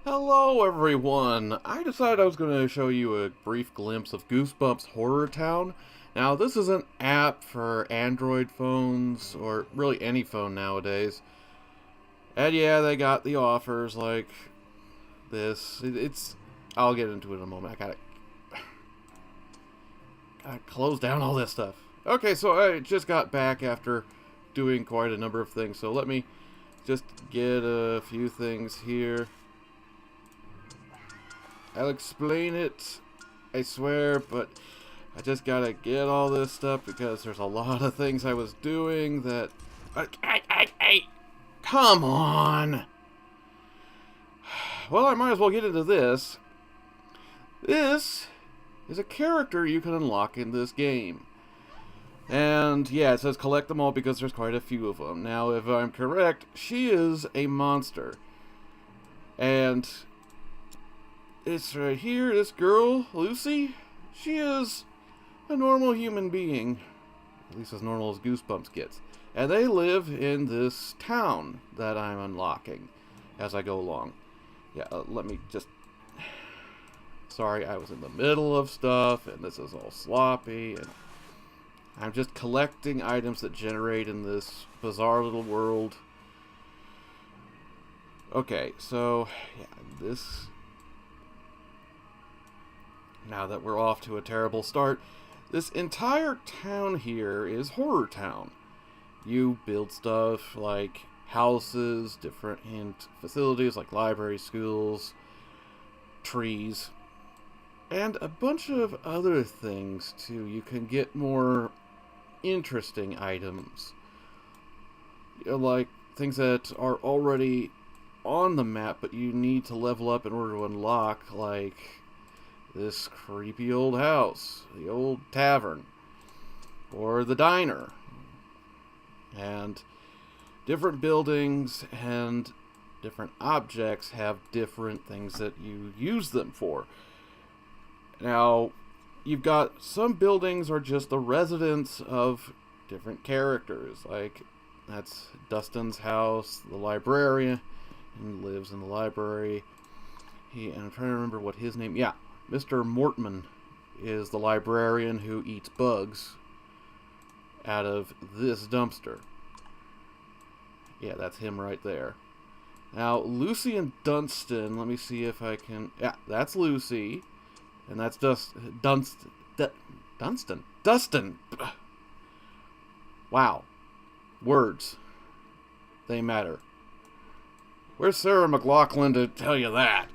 Hello everyone! I decided I was going to show you a brief glimpse of Goosebumps Horror Town. Now this is an app for Android phones, or really any phone nowadays. And yeah, they got the offers like this. I'll get into it in a moment. Gotta close down all this stuff. Okay, so I just got back after doing quite a number of things, so let me just get a few things here. I'll explain it, I swear, but I just gotta get all this stuff because there's a lot of things I was doing that... Come on! Well, I might as well get into this. This is a character you can unlock in this game. And yeah, it says collect them all because there's quite a few of them. Now, if I'm correct, she is a monster. And it's right here, this girl, Lucy. She is a normal human being. At least as normal as Goosebumps gets. And they live in this town that I'm unlocking as I go along. Yeah, let me just... Sorry, I was in the middle of stuff, and this is all sloppy, and I'm just collecting items that generate in this bizarre little world. Okay, so, yeah, this... Now that we're off to a terrible start, this entire town here is Horror Town. You build stuff like houses, different facilities like libraries, schools, trees, and a bunch of other things too. You can get more interesting items, like things that are already on the map but you need to level up in order to unlock, like this creepy old house, the old tavern, or the diner. And different buildings and different objects have different things that you use them for. Now, you've got some buildings are just the residence of different characters. Like, that's Dustin's house, the librarian, and lives in the library. And I'm trying to remember what his name... Yeah, Mr. Mortman is the librarian who eats bugs out of this dumpster. Yeah, that's him right there. Now, Lucy and Dunstan, let me see if I can... Yeah, that's Lucy. And that's Dunstan. Dustin! Wow. Words. They matter. Where's Sarah McLachlan to tell you that?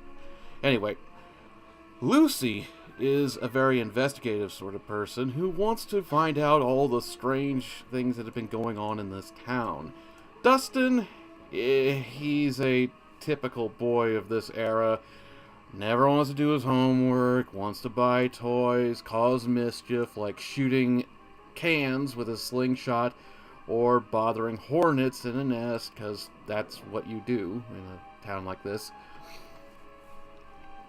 Anyway, Lucy is a very investigative sort of person who wants to find out all the strange things that have been going on in this town. Dustin, he's a typical boy of this era. Never wants to do his homework, wants to buy toys, cause mischief, like shooting cans with a slingshot, or bothering hornets in a nest, because that's what you do in a town like this.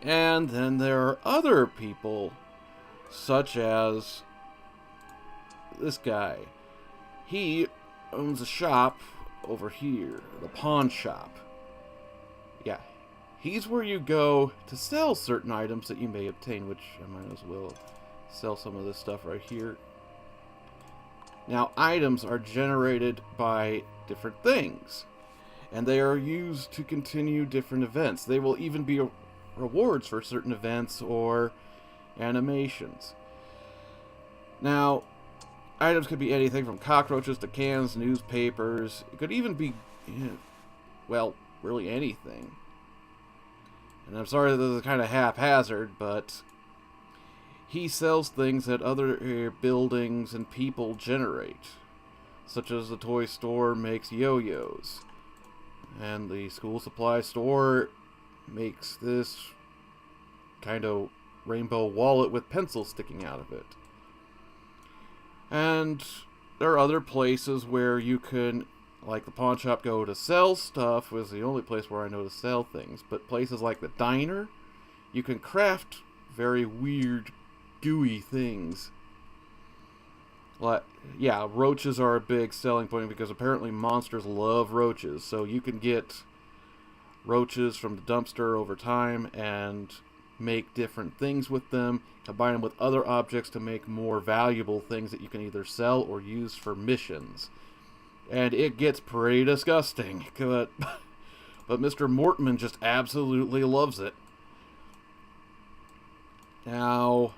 And then there are other people, such as this guy. He owns a shop over here, the pawn shop. Yeah, he's where you go to sell certain items that you may obtain, which I might as well sell some of this stuff right here. Now, items are generated by different things, and they are used to continue different events. They will even be rewards for certain events or animations. Now, items could be anything from cockroaches to cans, newspapers. It could even be, well, really anything. And I'm sorry that this is kind of haphazard, but he sells things that other buildings and people generate, such as the toy store makes yo-yos, and the school supply store makes this kind of rainbow wallet with pencils sticking out of it. And there are other places where you can, like the pawn shop, go to sell stuff. Was the only place where I know to sell things. But places like the diner, you can craft very weird, gooey things. Like, yeah, roaches are a big selling point because apparently monsters love roaches. So you can get roaches from the dumpster over time and make different things with them, combine them with other objects to make more valuable things that you can either sell or use for missions. And it gets pretty disgusting, but Mr. Mortman just absolutely loves it. Now,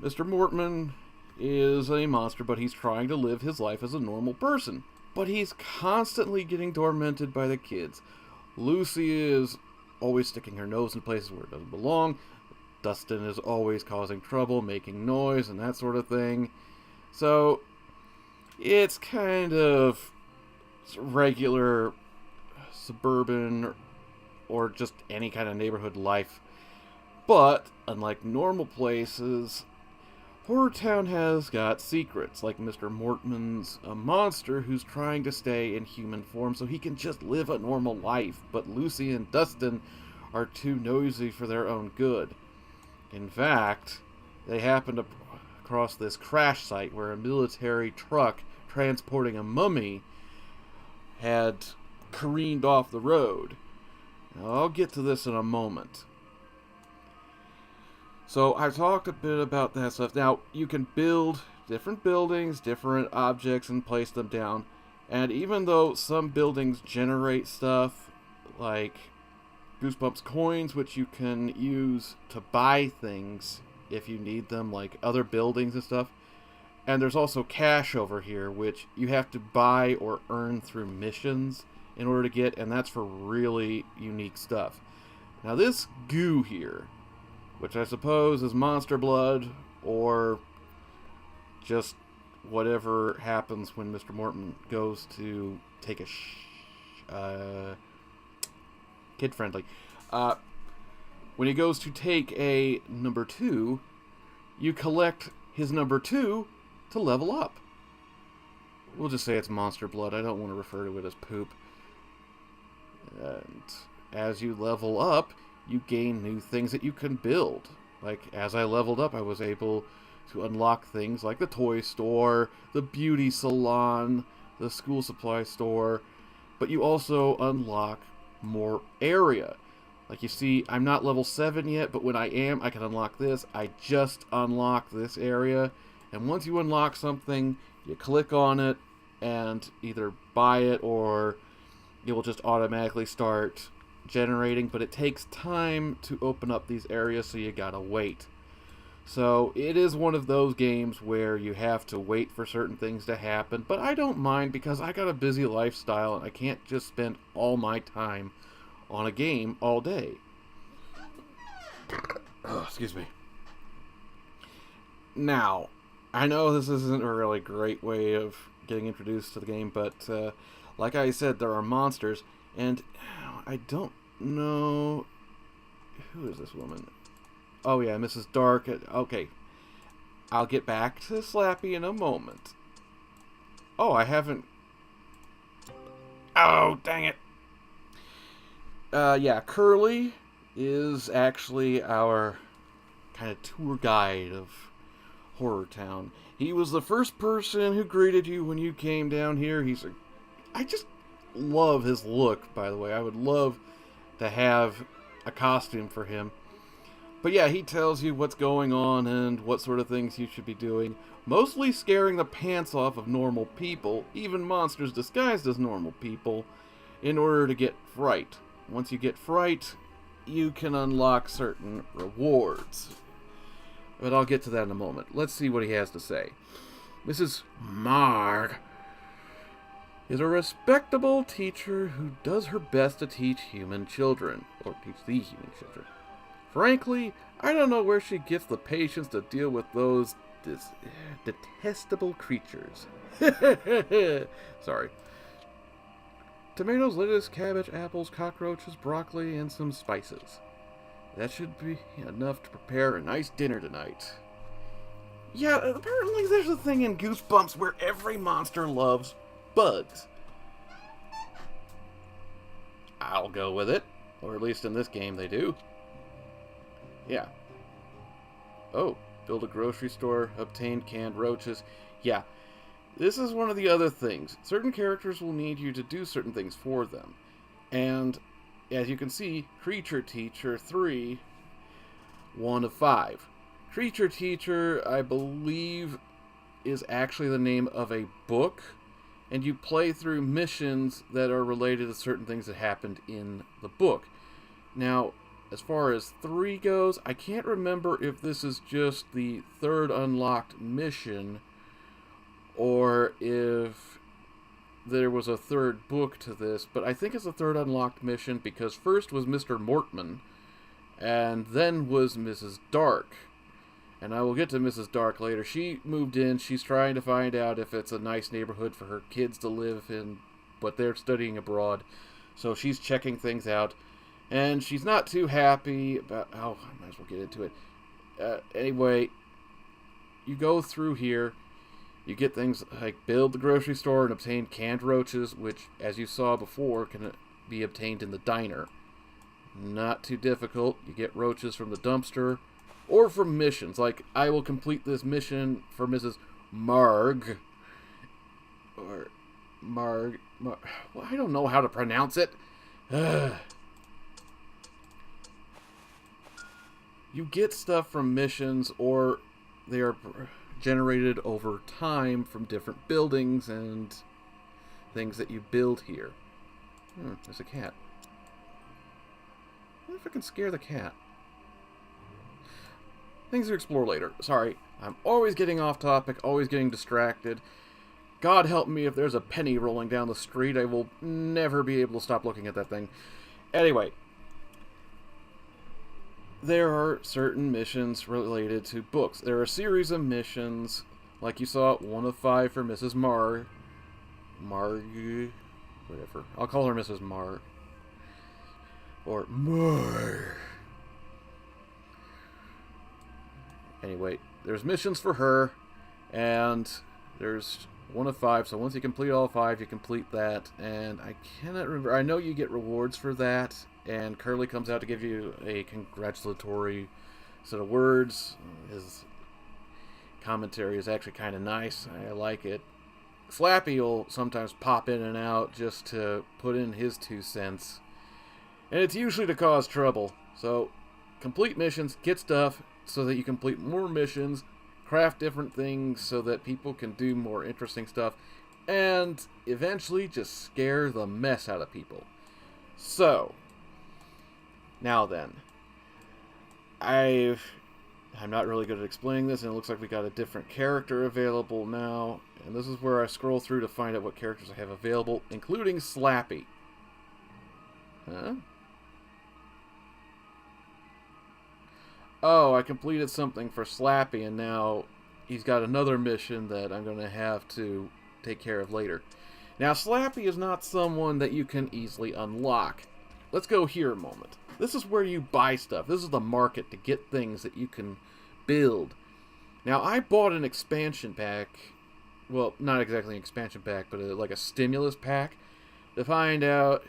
Mr. Mortman is a monster, but he's trying to live his life as a normal person. But he's constantly getting tormented by the kids. Lucy is always sticking her nose in places where it doesn't belong. Dustin is always causing trouble, making noise, and that sort of thing. So, it's kind of regular suburban or just any kind of neighborhood life. But, unlike normal places, Horror Town has got secrets, like Mr. Mortman's a monster who's trying to stay in human form so he can just live a normal life, but Lucy and Dustin are too nosy for their own good. In fact, they happen to cross this crash site where a military truck transporting a mummy had careened off the road. Now, I'll get to this in a moment. So I've talked a bit about that stuff. Now, you can build different buildings, different objects, and place them down. And even though some buildings generate stuff, like Goosebumps coins, which you can use to buy things if you need them, like other buildings and stuff. And there's also cash over here, which you have to buy or earn through missions in order to get, and that's for really unique stuff. Now this goo here, which I suppose is monster blood, or just whatever happens when Mr. Morton goes to take a kid-friendly. When he goes to take a number 2, you collect his number 2 to level up. We'll just say it's monster blood. I don't want to refer to it as poop. And as you level up, you gain new things that you can build. Like, as I leveled up, I was able to unlock things like the toy store, the beauty salon, the school supply store, but you also unlock more area. Like, you see, I'm not level 7 yet, but when I am, I can unlock this. I just unlocked this area, and once you unlock something, you click on it and either buy it or it will just automatically start generating, but it takes time to open up these areas, so you gotta wait. So it is one of those games where you have to wait for certain things to happen, but I don't mind because I got a busy lifestyle and I can't just spend all my time on a game all day. Oh, excuse me. Now, I know this isn't a really great way of getting introduced to the game, but like I said, there are monsters, and I don't know... Who is this woman? Oh yeah, Mrs. Dark. Okay. I'll get back to Slappy in a moment. Oh, I haven't... Oh, dang it. Yeah, Curly is actually our kind of tour guide of Horror Town. He was the first person who greeted you when you came down here. I just love his look, by the way. I would love to have a costume for him. But yeah, he tells you what's going on and what sort of things you should be doing. Mostly scaring the pants off of normal people, even monsters disguised as normal people, in order to get fright. Once you get fright, you can unlock certain rewards. But I'll get to that in a moment. Let's see what he has to say. Mrs. Marg is a respectable teacher who does her best to teach human children, or teach the human children. Frankly, I don't know where she gets the patience to deal with those detestable creatures. Sorry. Tomatoes, lettuce, cabbage, apples, cockroaches, broccoli, and some spices. That should be enough to prepare a nice dinner tonight. Yeah, apparently there's a thing in Goosebumps where every monster loves bugs. I'll go with it. Or at least in this game they do. Yeah. Oh, build a grocery store, obtain canned roaches. Yeah, this is one of the other things. Certain characters will need you to do certain things for them. And as you can see, Creature Teacher 3, 1 of 5. Creature Teacher, I believe, is actually the name of a book, and you play through missions that are related to certain things that happened in the book. Now, as far as 3 goes, I can't remember if this is just the third unlocked mission, or if there was a third book to this, but I think it's a third unlocked mission, because first was Mr. Mortman, and then was Mrs. Dark. And I will get to Mrs. Dark later. She moved in. She's trying to find out if it's a nice neighborhood for her kids to live in, but they're studying abroad. So she's checking things out. And she's not too happy about... Oh, I might as well get into it. Anyway, you go through here. You get things like build the grocery store and obtain canned roaches, which, as you saw before, can be obtained in the diner. Not too difficult. You get roaches from the dumpster. Or from missions, like, I will complete this mission for Mrs. Marg. Or Marg. Well, I don't know how to pronounce it. You get stuff from missions, or they are generated over time from different buildings and things that you build here. There's a cat. I wonder if I can scare the cat. Things to explore later. Sorry, I'm always getting off topic, always getting distracted. God help me if there's a penny rolling down the street. I will never be able to stop looking at that thing. Anyway, there are certain missions related to books. There are a series of missions, like you saw, 1 of 5 for Mrs. Marg. Whatever. I'll call her Mrs. Marg. Or Marg. Anyway, there's missions for her, and there's 1 of 5, so once you complete all 5, you complete that, and I cannot remember, I know you get rewards for that, and Curly comes out to give you a congratulatory set of words. His commentary is actually kind of nice, I like it. Slappy will sometimes pop in and out just to put in his 2 cents, and it's usually to cause trouble, so complete missions, get stuff, so that you complete more missions, craft different things so that people can do more interesting stuff, and eventually just scare the mess out of people. So, now then, I'm not really good at explaining this, and it looks like we got a different character available now, and this is where I scroll through to find out what characters I have available, including Slappy. Huh? Oh, I completed something for Slappy, and now he's got another mission that I'm going to have to take care of later. Now, Slappy is not someone that you can easily unlock. Let's go here a moment. This is where you buy stuff. This is the market to get things that you can build. Now, I bought an expansion pack. Well, not exactly an expansion pack, but like a stimulus pack. To find out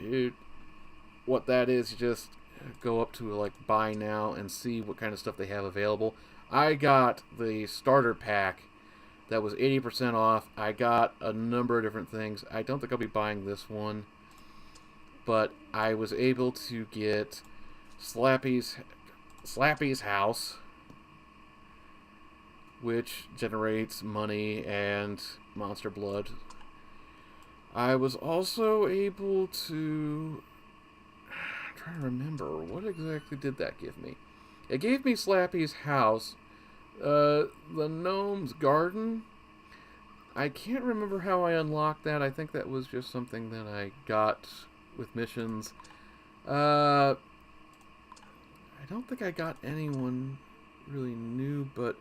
what that is, you just go up to like buy now and see what kind of stuff they have available. I got the starter pack that was 80% off. I got a number of different things. I don't think I'll be buying this one, but I was able to get Slappy's house, which generates money and monster blood. I was also able to... I'm trying to remember, what exactly did that give me? It gave me Slappy's house, the gnome's garden. I can't remember how I unlocked that. I think that was just something that I got with missions. I don't think I got anyone really new, but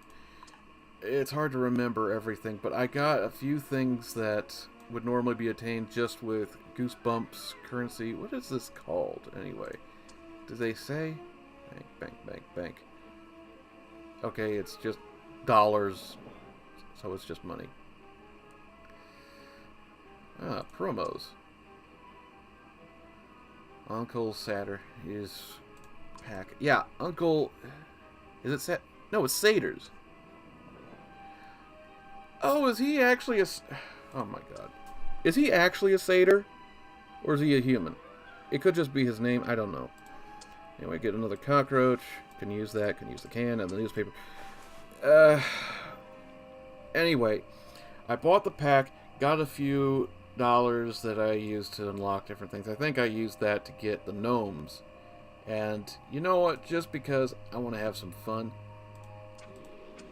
it's hard to remember everything. But I got a few things that would normally be attained just with Goosebumps currency. What is this called, anyway? Do they say? Bank, bank, bank, bank. Okay, it's just dollars, so it's just money. Ah, promos. Uncle Satyr is pack. Yeah, Uncle... Is it Sat... No, it's Satyrs. Oh, is he actually a... Oh my god. Is he actually a satyr? Or is he a human? It could just be his name. I don't know. Anyway, get another cockroach. Can use that. Can use the can and the newspaper. Anyway, I bought the pack. Got a few dollars that I used to unlock different things. I think I used that to get the gnomes. And you know what? Just because I want to have some fun,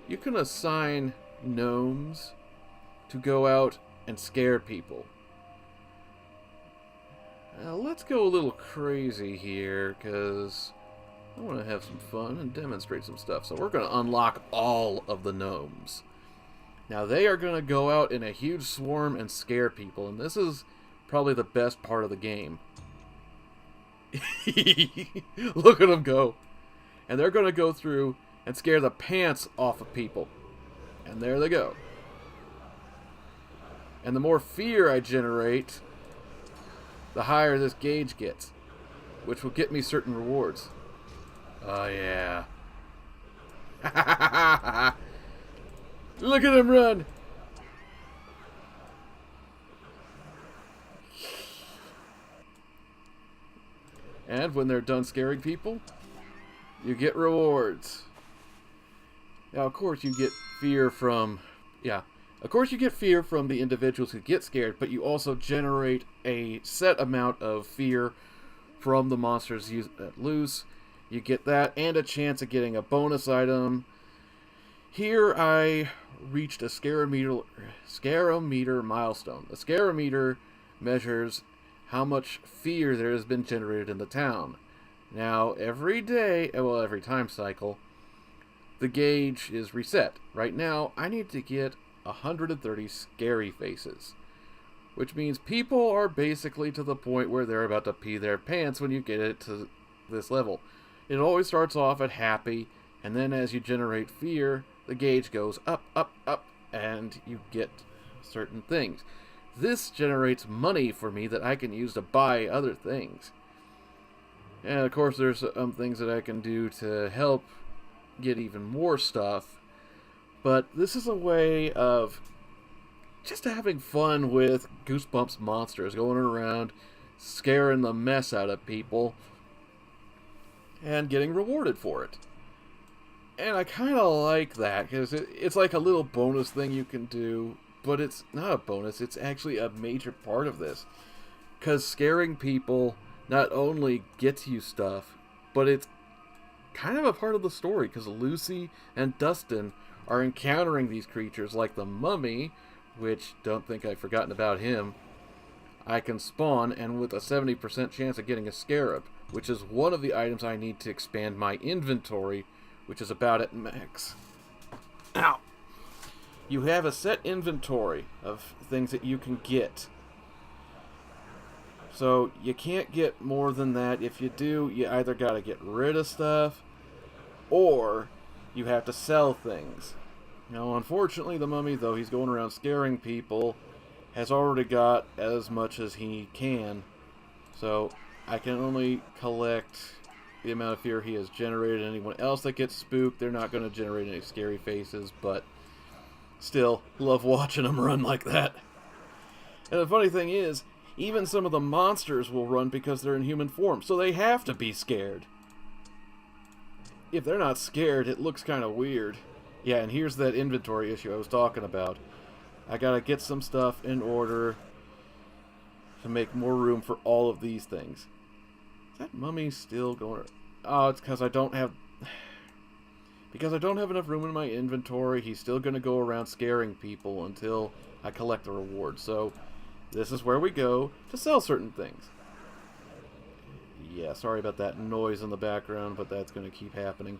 you can assign gnomes to go out and scare people. Now, let's go a little crazy here, because I want to have some fun and demonstrate some stuff. So we're going to unlock all of the gnomes. Now, they are going to go out in a huge swarm and scare people, and this is probably the best part of the game. Look at them go. And they're going to go through and scare the pants off of people. And there they go. And the more fear I generate, the higher this gauge gets, which will get me certain rewards. Oh, yeah. Look at him run! And when they're done scaring people, you get rewards. Now, of course, you get fear from... Yeah. Of course, you get fear from the individuals who get scared, but you also generate a set amount of fear from the monsters you let loose. You get that, and a chance of getting a bonus item. Here, I reached a scarometer milestone. The scarometer measures how much fear there has been generated in the town. Now, every day, well, every time cycle, the gauge is reset. Right now, I need to get 130 scary faces, which means people are basically to the point where they're about to pee their pants when you get it to this level. It always starts off at happy, and then as you generate fear, the gauge goes up, up, up, and you get certain things. This generates money for me that I can use to buy other things. And of course there's some things that I can do to help get even more stuff. But this is a way of just having fun with Goosebumps monsters, going around scaring the mess out of people and getting rewarded for it. And I kind of like that, because it's like a little bonus thing you can do, but it's not a bonus, it's actually a major part of this. Because scaring people not only gets you stuff, but it's kind of a part of the story, because Lucy and Dustin are encountering these creatures like the mummy, which, don't think I've forgotten about him. I can spawn, and with a 70% chance of getting a scarab, which is one of the items I need to expand my inventory, which is about at max. Ow! You have a set inventory of things that you can get. So you can't get more than that. If you do, you either got to get rid of stuff, or you have to sell things. Now, unfortunately, the mummy, though he's going around scaring people, has already got as much as he can. So I can only collect the amount of fear he has generated. Anyone else that gets spooked, they're not going to generate any scary faces, but still, love watching them run like that. And the funny thing is, even some of the monsters will run because they're in human form, so they have to be scared. If they're not scared, it looks kind of weird. Yeah, and here's that inventory issue I was talking about. I gotta get some stuff in order to make more room for all of these things. Is that mummy still going? Oh, it's because I don't have... Because I don't have enough room in my inventory, he's still gonna go around scaring people until I collect the reward. So, this is where we go to sell certain things. Yeah, sorry about that noise in the background, but that's gonna keep happening.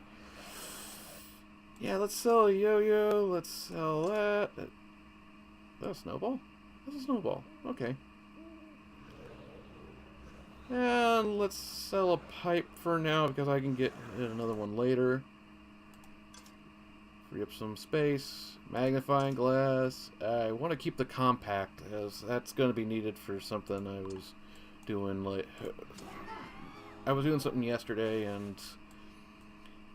Yeah, let's sell a yo-yo, let's sell that. Is that a snowball? That's a snowball. Okay. And let's sell a pipe for now, because I can get another one later. Free up some space. Magnifying glass. I want to keep the compact, as that's going to be needed for something I was doing. I was doing something yesterday, and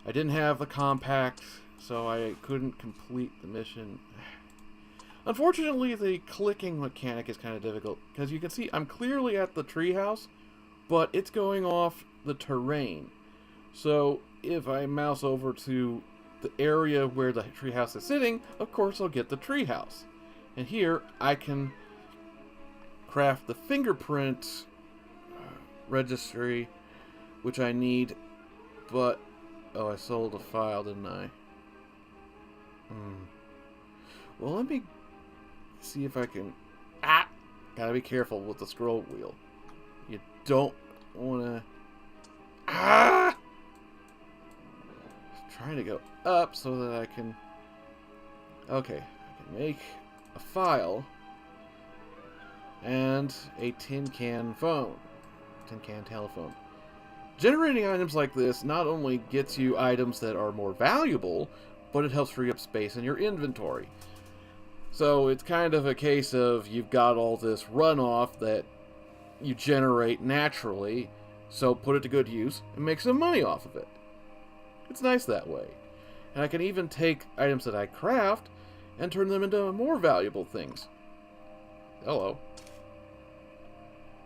I didn't have the compact, so I couldn't complete the mission. Unfortunately, the clicking mechanic is kind of difficult, because you can see I'm clearly at the treehouse, but it's going off the terrain. So if I mouse over to the area where the treehouse is sitting, of course I'll get the treehouse. And here I can craft the fingerprint registry, which I need, but oh, I sold a file, didn't I? Well, let me see if I can. Gotta be careful with the scroll wheel. You don't wanna. Trying to go up so that I can. Okay, I can make a file and a tin can telephone. Generating items like this not only gets you items that are more valuable, but it helps free up space in your inventory. So it's kind of a case of you've got all this runoff that you generate naturally, so put it to good use and make some money off of it. It's nice that way. And I can even take items that I craft and turn them into more valuable things. Hello.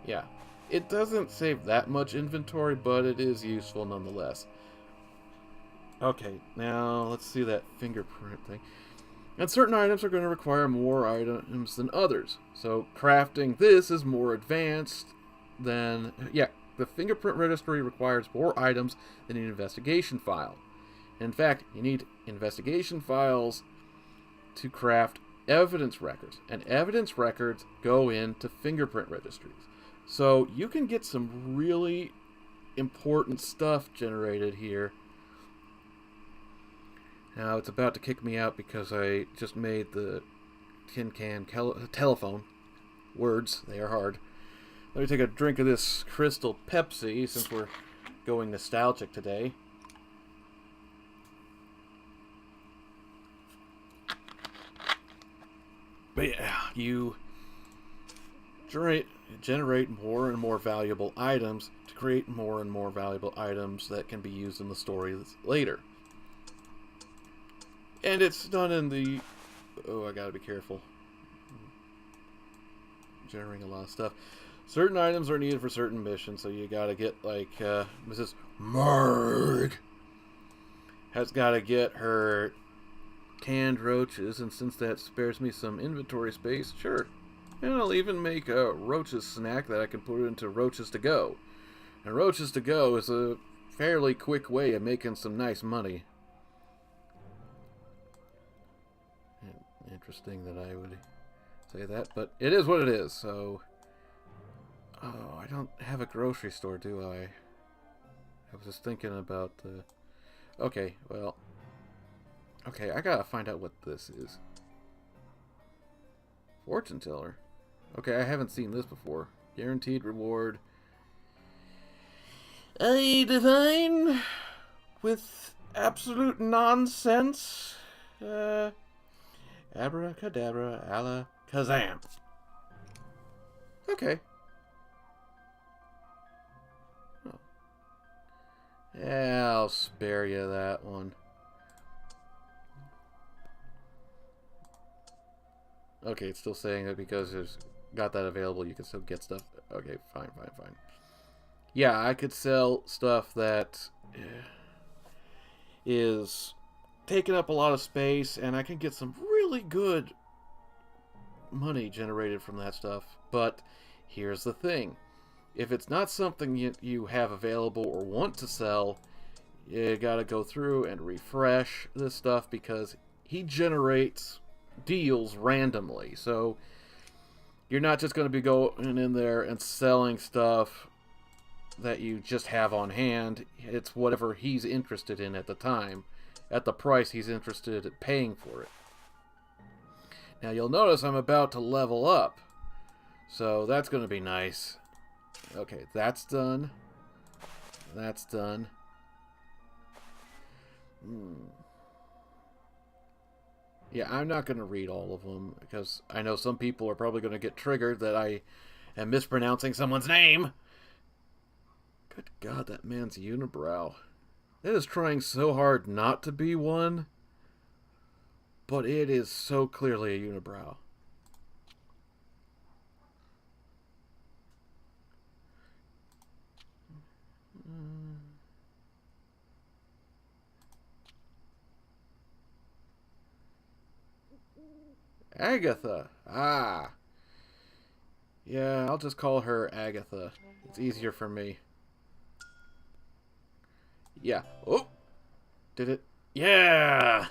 Yeah. It doesn't save that much inventory, but it is useful nonetheless. Okay, now let's see that fingerprint thing. And certain items are going to require more items than others. So crafting this is more advanced than... Yeah, the fingerprint registry requires more items than an investigation file. In fact, you need investigation files to craft evidence records. And evidence records go into fingerprint registries. So you can get some really important stuff generated here. Now it's about to kick me out because I just made the tin can telephone. Words, they are hard. Let me take a drink of this Crystal Pepsi since we're going nostalgic today. But yeah, you generate more and more valuable items to create more and more valuable items that can be used in the story later. And it's done in the... Oh, I gotta be careful. Generating a lot of stuff. Certain items are needed for certain missions, so you gotta get, like, Mrs. Marg has gotta get her canned roaches, and since that spares me some inventory space, sure. And I'll even make a roaches snack that I can put into Roaches to Go. And Roaches to Go is a fairly quick way of making some nice money. Interesting that I would say that, but it is what it is, so... Oh, I don't have a grocery store, do I? I was just thinking about the... Okay, well... Okay, I gotta find out what this is. Fortune teller. Okay, I haven't seen this before. Guaranteed reward. A divine with absolute nonsense. Abracadabra, alakazam. Okay. Oh. Yeah, I'll spare you that one. Okay, it's still saying that because there's got that available, you can still get stuff. Okay, fine. Yeah, I could sell stuff that is taking up a lot of space, and I can get some really good money generated from that stuff. But here's the thing. If it's not something you have available or want to sell, you gotta go through and refresh this stuff because he generates deals randomly. So you're not just going to be going in there and selling stuff that you just have on hand. It's whatever he's interested in at the time, at the price he's interested in paying for it. Now you'll notice I'm about to level up, so that's going to be nice. Okay, that's done. That's done. Yeah, I'm not going to read all of them because I know some people are probably going to get triggered that I am mispronouncing someone's name. Good God, that man's unibrow. It is trying so hard not to be one, but it is so clearly a unibrow. Agatha. Ah. Yeah, I'll just call her Agatha. It's easier for me. Yeah. Oh! Did it? Yeah!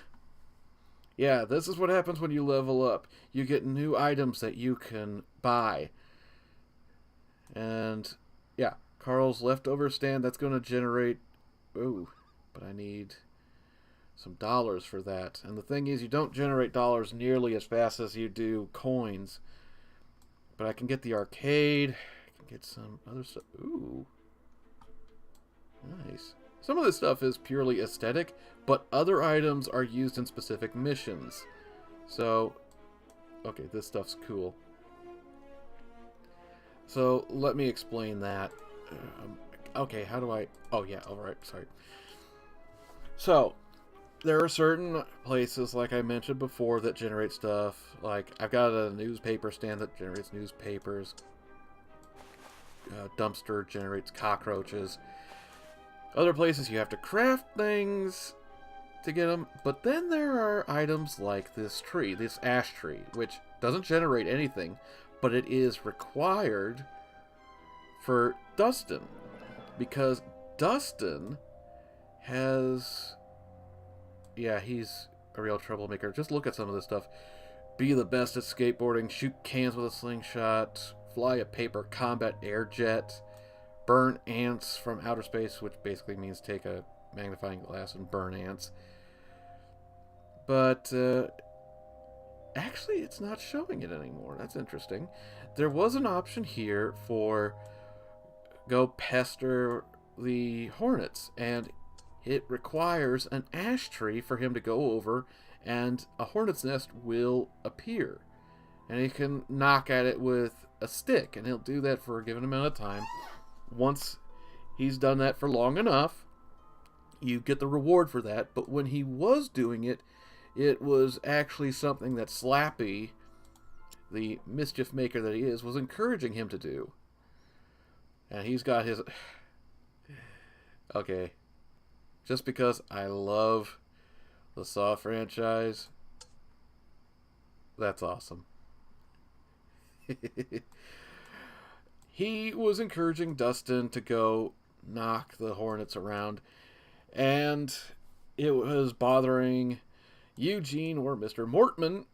Yeah, this is what happens when you level up. You get new items that you can buy. And, yeah, Carl's leftover stand, that's going to generate... Ooh, but I need some dollars for that. And the thing is, you don't generate dollars nearly as fast as you do coins. But I can get the arcade. I can get some other stuff. Ooh. Nice. Some of this stuff is purely aesthetic, but other items are used in specific missions. So, okay, this stuff's cool. So, let me explain that. Okay, how do I... Oh, yeah, alright, sorry. So, there are certain places, like I mentioned before, that generate stuff. Like, I've got a newspaper stand that generates newspapers. Dumpster generates cockroaches. Other places you have to craft things to get them. But then there are items like this tree, this ash tree, which doesn't generate anything, but it is required for Dustin. Because Dustin has... Yeah, he's a real troublemaker. Just look at some of this stuff. Be the best at skateboarding, shoot cans with a slingshot, fly a paper combat air jet, burn ants from outer space, which basically means take a magnifying glass and burn ants. But actually, it's not showing it anymore. That's interesting. There was an option here for go pester the hornets, and it requires an ash tree for him to go over, and a hornet's nest will appear. And he can knock at it with a stick, and he'll do that for a given amount of time. Once he's done that for long enough, you get the reward for that. But when he was doing it, it was actually something that Slappy, the mischief maker that he is, was encouraging him to do. And he's got his... Okay. Just because I love the Saw franchise, that's awesome. He was encouraging Dustin to go knock the hornets around, and it was bothering Eugene, or Mr. Mortman,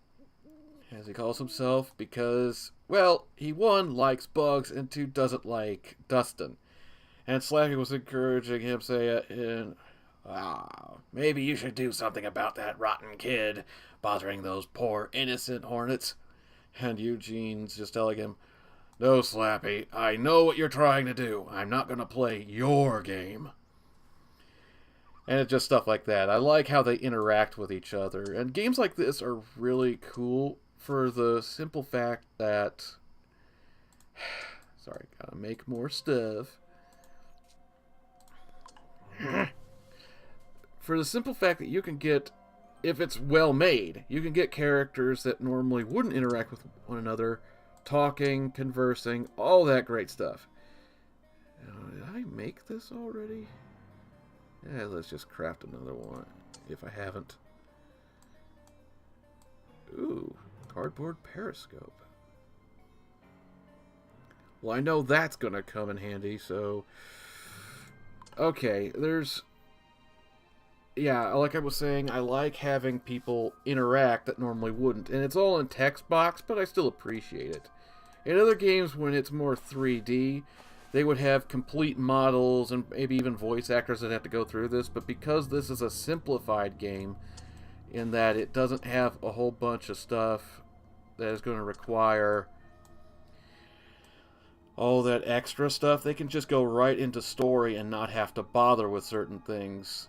as he calls himself, because, well, he, one, likes bugs, and two, doesn't like Dustin. And Slappy was encouraging him, saying, maybe you should do something about that rotten kid bothering those poor innocent hornets. And Eugene's just telling him, no, Slappy, I know what you're trying to do. I'm not going to play your game. And it's just stuff like that. I like how they interact with each other. And games like this are really cool for the simple fact that... Sorry, gotta make more stuff. For the simple fact that you can get, if it's well made, you can get characters that normally wouldn't interact with one another, talking, conversing, all that great stuff. Did I make this already? Yeah, let's just craft another one, if I haven't. Ooh, cardboard periscope. Well, I know that's going to come in handy, so... Okay, there's... Yeah, like I was saying, I like having people interact that normally wouldn't. And it's all in text box, but I still appreciate it. In other games, when it's more 3D, they would have complete models and maybe even voice actors that have to go through this. But because this is a simplified game, in that it doesn't have a whole bunch of stuff that is going to require all that extra stuff, they can just go right into story and not have to bother with certain things.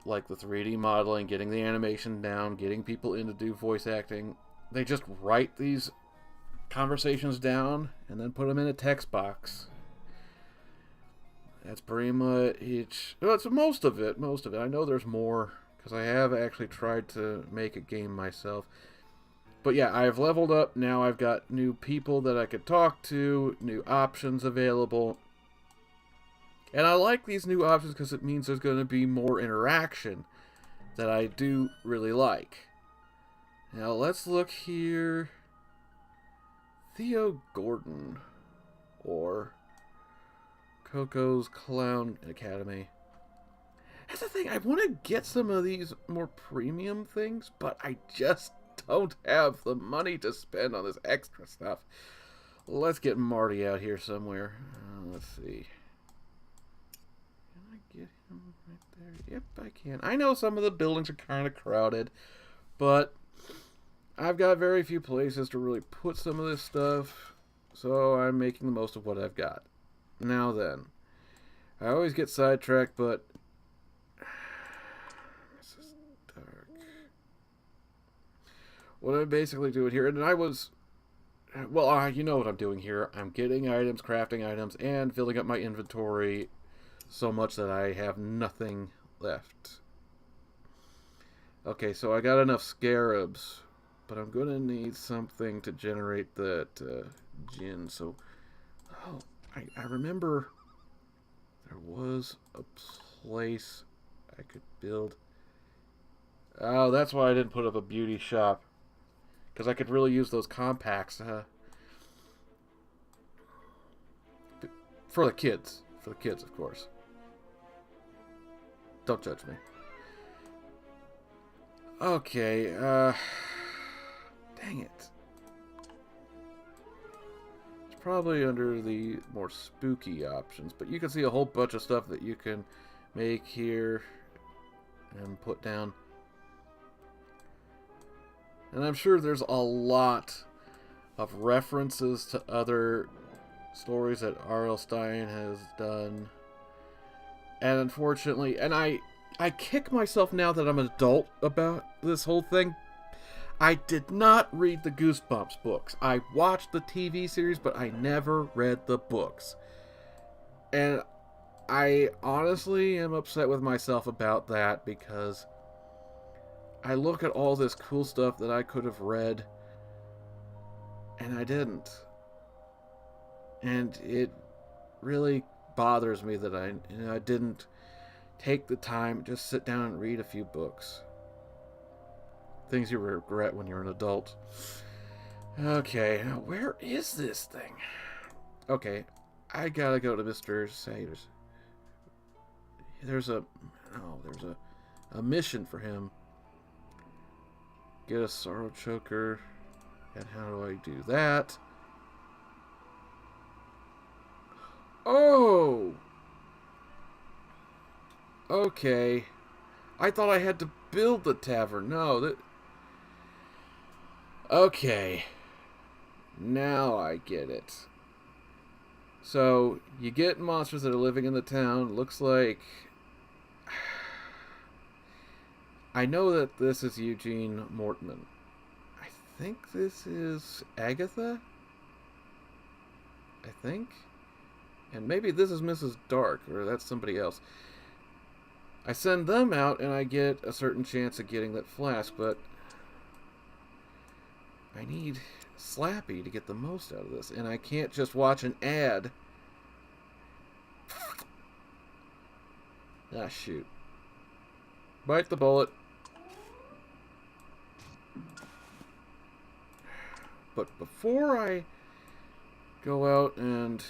Like the 3D modeling, getting the animation down, getting people in to do voice acting. They just write these conversations down and then put them in a text box. That's pretty much... Well, it's most of it. I know there's more, because I have actually tried to make a game myself. But yeah, I've leveled up. Now I've got new people that I could talk to, new options available. And I like these new options because it means there's going to be more interaction that I do really like. Now let's look here. Theo Gordon. Or Coco's Clown Academy. That's the thing. I want to get some of these more premium things, but I just don't have the money to spend on this extra stuff. Let's get Marty out here somewhere. Let's see. Can I get him right there? Yep, I can. I know some of the buildings are kind of crowded, but I've got very few places to really put some of this stuff, so I'm making the most of what I've got. Now then, I always get sidetracked, but this is dark. What I'm basically doing here, and I was, well, you know what I'm doing here. I'm getting items, crafting items, and filling up my inventory so much that I have nothing left. Okay, so I got enough scarabs, but I'm going to need something to generate that gin. So, oh, I remember there was a place I could build. Oh, that's why I didn't put up a beauty shop. Because I could really use those compacts. For the kids. For the kids, of course. Don't judge me. Okay, dang it. It's probably under the more spooky options, but you can see a whole bunch of stuff that you can make here and put down. And I'm sure there's a lot of references to other stories that R.L. Stine has done. And unfortunately, and I kick myself now that I'm an adult about this whole thing. I did not read the Goosebumps books. I watched the TV series, but I never read the books. And I honestly am upset with myself about that because I look at all this cool stuff that I could have read and I didn't. And it really bothers me that I didn't take the time, just sit down and read a few books. Things you regret when you're an adult. Okay, now where is this thing? Okay, I gotta go to Mr. Sayers. There's a mission for him. Get a sorrow choker. And how do I do that? Oh! Okay. I thought I had to build the tavern. No, that... Okay. Now I get it. So, you get monsters that are living in the town. Looks like... I know that this is Eugene Mortman. I think this is Agatha? I think? And maybe this is Mrs. Dark, or that's somebody else. I send them out, and I get a certain chance of getting that flask, but I need Slappy to get the most out of this, and I can't just watch an ad. Ah, shoot. Bite the bullet. But before I go out and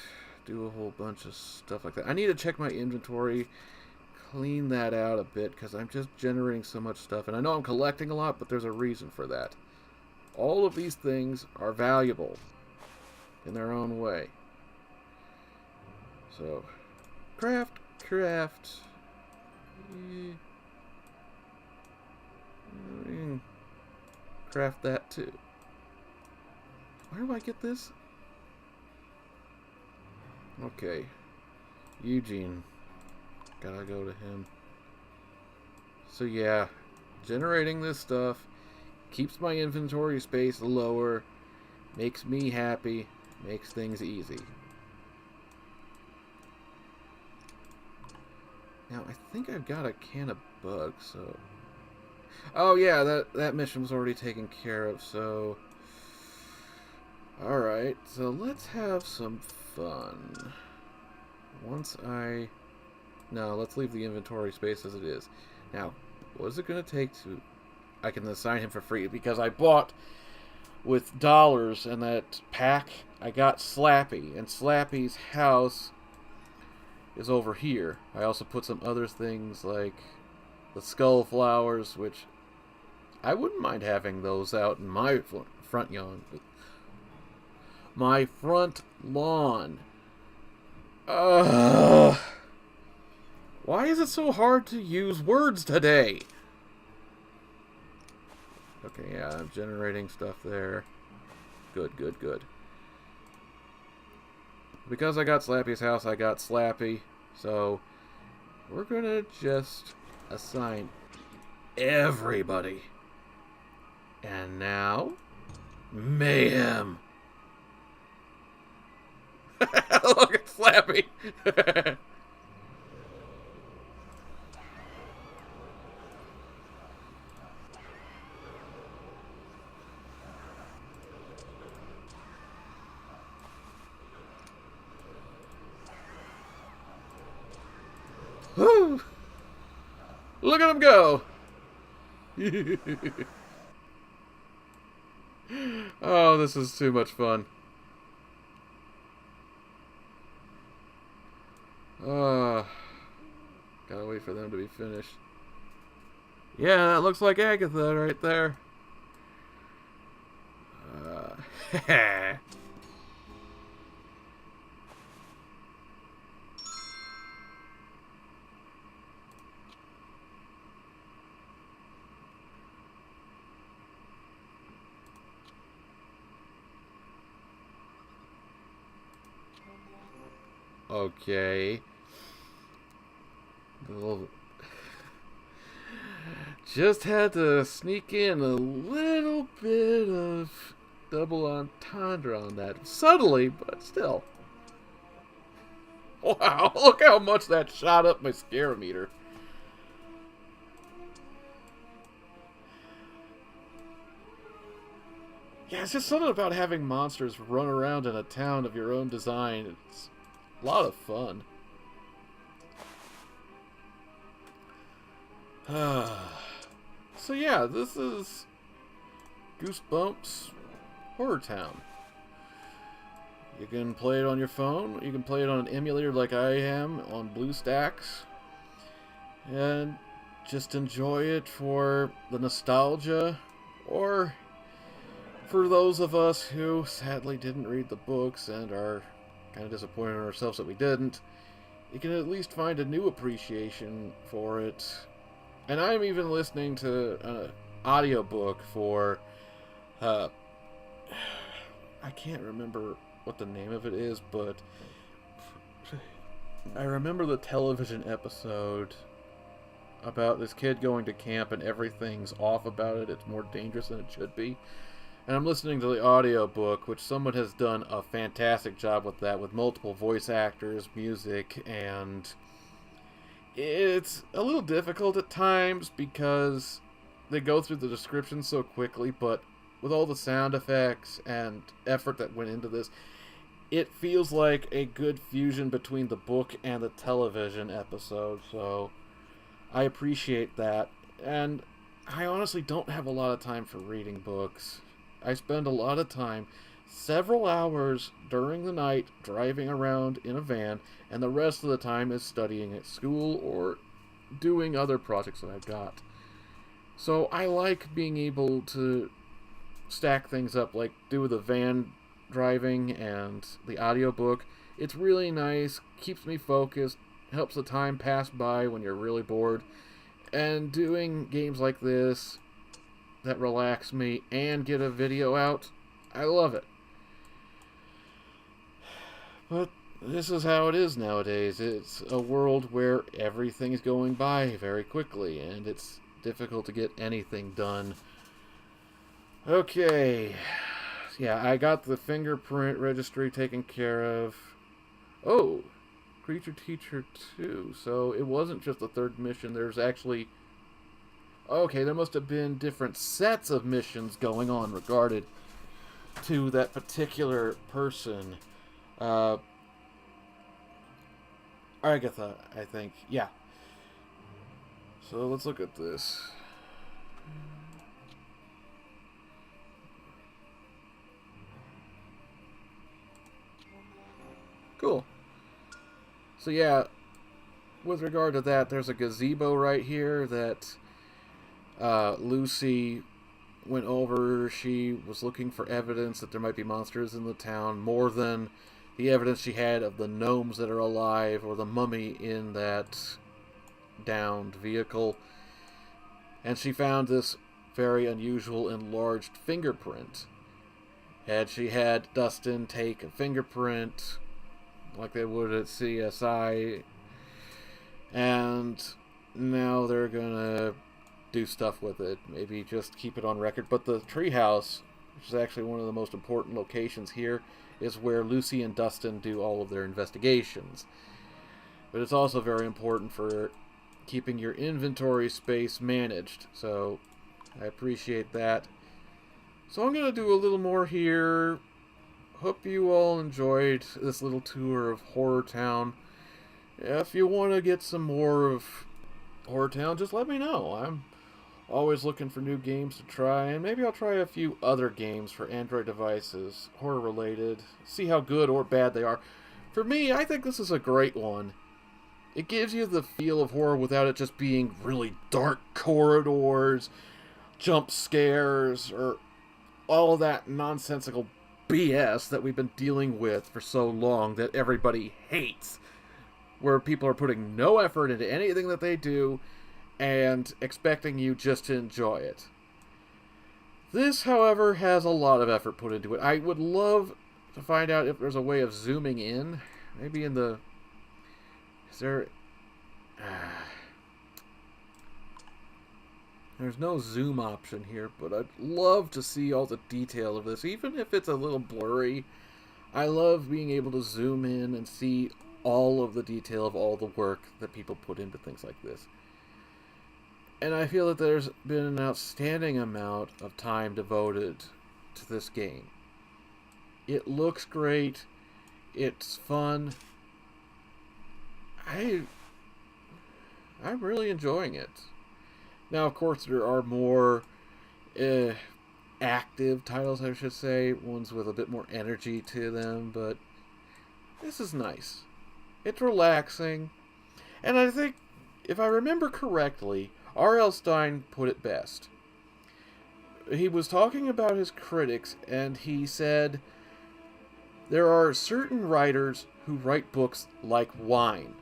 do a whole bunch of stuff like that, I need to check my inventory, clean that out a bit, because I'm just generating so much stuff. And I know I'm collecting a lot, but there's a reason for that. All of these things are valuable in their own way. So, craft. Craft that too. Where do I get this? Okay. Eugene. Gotta go to him. So yeah, generating this stuff keeps my inventory space lower, makes me happy, makes things easy. Now, I think I've got a can of bugs, so... Oh yeah, that mission was already taken care of, so... Alright, so let's have some fun. No, let's leave the inventory space as it is. Now, what is it going to take to I can assign him for free because I bought with dollars and that pack. I got Slappy, and Slappy's house is over here. I also put some other things like the skull flowers, which I wouldn't mind having those out in my front lawn. My front lawn. Why is it so hard to use words today? Okay, yeah, I'm generating stuff there. Good, good, good. Because I got Slappy's house, I got Slappy. So, we're gonna just assign everybody. And now, mayhem. Look at Slappy. Look at him go. Oh, this is too much fun. Gotta wait for them to be finished. Yeah, that looks like Agatha right there. Okay. Just had to sneak in a little bit of double entendre on that. Subtly, but still. Wow, look how much that shot up my scare meter. Yeah, it's just something about having monsters run around in a town of your own design. It's a lot of fun. So yeah, this is Goosebumps Horror Town. You can play it on your phone. You can play it on an emulator like I am on BlueStacks. And just enjoy it for the nostalgia, or for those of us who sadly didn't read the books and are kind of disappointed in ourselves that we didn't, you can at least find a new appreciation for it. And I'm even listening to an audiobook for, I can't remember what the name of it is, but I remember the television episode about this kid going to camp and everything's off about it. It's more dangerous than it should be. And I'm listening to the audiobook, which someone has done a fantastic job with that, with multiple voice actors, music, and it's a little difficult at times because they go through the description so quickly, but with all the sound effects and effort that went into this, it feels like a good fusion between the book and the television episode, so I appreciate that. And I honestly don't have a lot of time for reading books. I spend a lot of time, several hours during the night, driving around in a van, and the rest of the time is studying at school or doing other projects that I've got. So I like being able to stack things up, like do the van driving and the audiobook. It's really nice, keeps me focused, helps the time pass by when you're really bored. And doing games like this that relax me and get a video out, I love it. But this is how it is nowadays. It's a world where everything is going by very quickly, and it's difficult to get anything done. Okay. Yeah, I got the fingerprint registry taken care of. Oh, Creature Teacher 2. So it wasn't just the third mission. There's actually... Okay, there must have been different sets of missions going on regarded to that particular person. Agatha, I think. Yeah. So let's look at this. So yeah, with regard to that, there's a gazebo right here that Lucy went over. She was looking for evidence that there might be monsters in the town, more than the evidence she had of the gnomes that are alive or the mummy in that downed vehicle. And she found this very unusual enlarged fingerprint. Had she had Dustin take a fingerprint like they would at CSI, and now they're gonna do stuff with it. Maybe just keep it on record. But the treehouse, which is actually one of the most important locations here, is where Lucy and Dustin do all of their investigations. But it's also very important for keeping your inventory space managed. So I appreciate that. So I'm going to do a little more here. Hope you all enjoyed this little tour of Horror Town. If you want to get some more of Horror Town, just let me know. I'm always looking for new games to try, and maybe I'll try a few other games for Android devices, horror related, see how good or bad they are. For me, I think this is a great one. It gives you the feel of horror without it just being really dark corridors, jump scares, or all of that nonsensical BS that we've been dealing with for so long that everybody hates, where people are putting no effort into anything that they do and expecting you just to enjoy it. This, however, has a lot of effort put into it. I would love to find out if there's a way of zooming in. Maybe in the... Is there... There's no zoom option here, but I'd love to see all the detail of this, even if it's a little blurry. I love being able to zoom in and see all of the detail of all the work that people put into things like this. And I feel that there's been an outstanding amount of time devoted to this game. It looks great. It's fun. I'm really enjoying it. Now, of course, there are more active titles, I should say, ones with a bit more energy to them, but this is nice. It's relaxing. And I think, if I remember correctly, R.L. Stine put it best. He was talking about his critics, and he said, there are certain writers who write books like wine.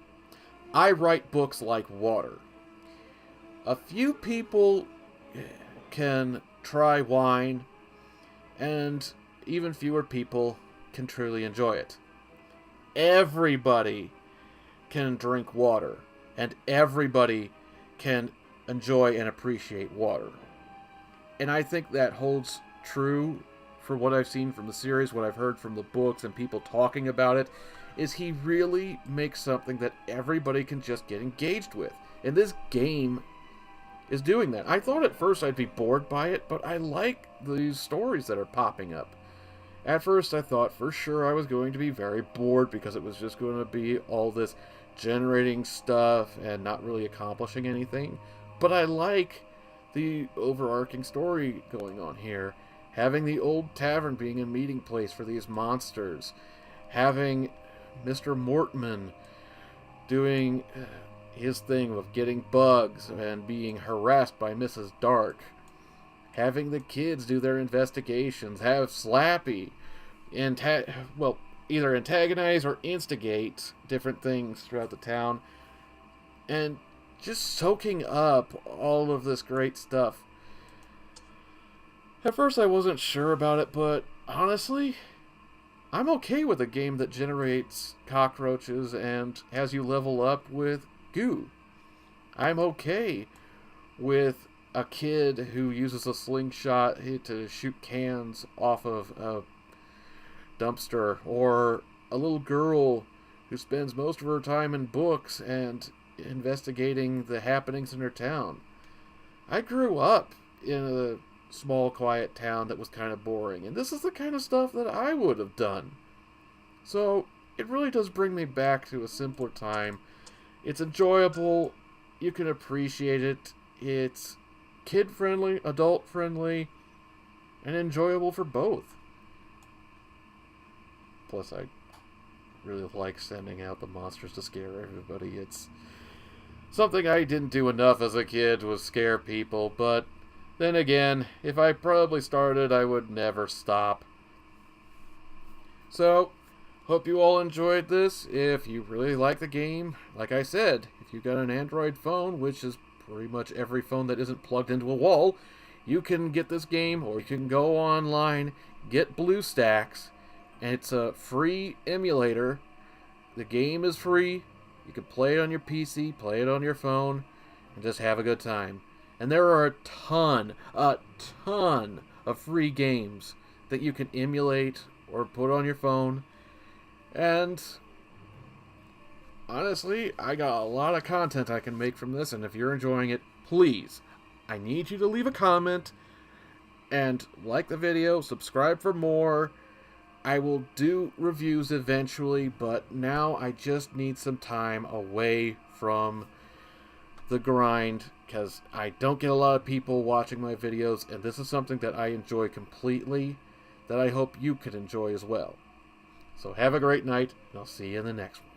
I write books like water. A few people can try wine, and even fewer people can truly enjoy it. Everybody can drink water, and everybody can enjoy and appreciate water. And I think that holds true for what I've seen from the series, what I've heard from the books and people talking about it, is he really makes something that everybody can just get engaged with. And this game is doing that. I thought at first I'd be bored by it, but I like these stories that are popping up. At first I thought for sure I was going to be very bored because it was just going to be all this generating stuff and not really accomplishing anything. But I like the overarching story going on here. Having the old tavern being a meeting place for these monsters. Having Mr. Mortman doing his thing of getting bugs and being harassed by Mrs. Dark. Having the kids do their investigations. Have Slappy either antagonize or instigate different things throughout the town. And just soaking up all of this great stuff. At first I wasn't sure about it, but honestly, I'm okay with a game that generates cockroaches and has you level up with goo. I'm okay with a kid who uses a slingshot to shoot cans off of a dumpster, or a little girl who spends most of her time in books and investigating the happenings in her town. I grew up in a small, quiet town that was kind of boring, and this is the kind of stuff that I would have done. So it really does bring me back to a simpler time. It's enjoyable. You can appreciate it. It's kid-friendly, adult-friendly, and enjoyable for both. Plus, I really like sending out the monsters to scare everybody. It's something I didn't do enough as a kid, was scare people, but then again, if I probably started, I would never stop. So, hope you all enjoyed this. If you really like the game, like I said, if you've got an Android phone, which is pretty much every phone that isn't plugged into a wall, you can get this game, or you can go online, get BlueStacks, and it's a free emulator. The game is free. You can play it on your PC, play it on your phone, and just have a good time. And there are a ton of free games that you can emulate or put on your phone. And honestly, I got a lot of content I can make from this, and if you're enjoying it, please, I need you to leave a comment and like the video, subscribe for more. I will do reviews eventually, but now I just need some time away from the grind, because I don't get a lot of people watching my videos, and this is something that I enjoy completely, that I hope you could enjoy as well. So have a great night, and I'll see you in the next one.